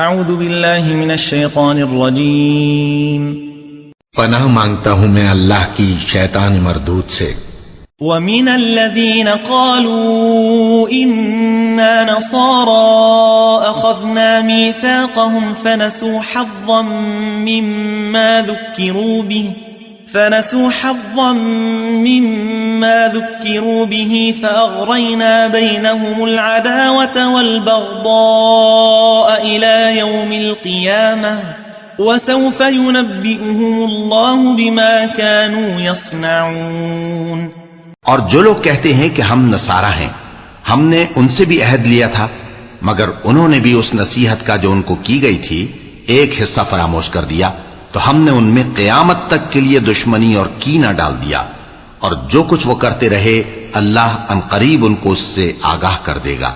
اعوذ باللہ من الشیطان الرجیم پناہ مانگتا ہوں میں اللہ کی شیطان مردود سے۔ ومن الذین قالوا اننا نصارى اخذنا میثاقهم فنسوا حظا مما ذكروا به فأغرينا بينهم العداوة والبغضاء إلى يوم القيامة وسوف ينبئهم الله بما كانوا يصنعون۔ اور جو لوگ کہتے ہیں کہ ہم نصارہ ہیں، ہم نے ان سے بھی عہد لیا تھا، مگر انہوں نے بھی اس نصیحت کا جو ان کو کی گئی تھی ایک حصہ فراموش کر دیا، تو ہم نے ان میں قیامت تک کے لیے دشمنی اور کینہ ڈال دیا، اور جو کچھ وہ کرتے رہے اللہ عنقریب ان کو اس سے آگاہ کر دے گا۔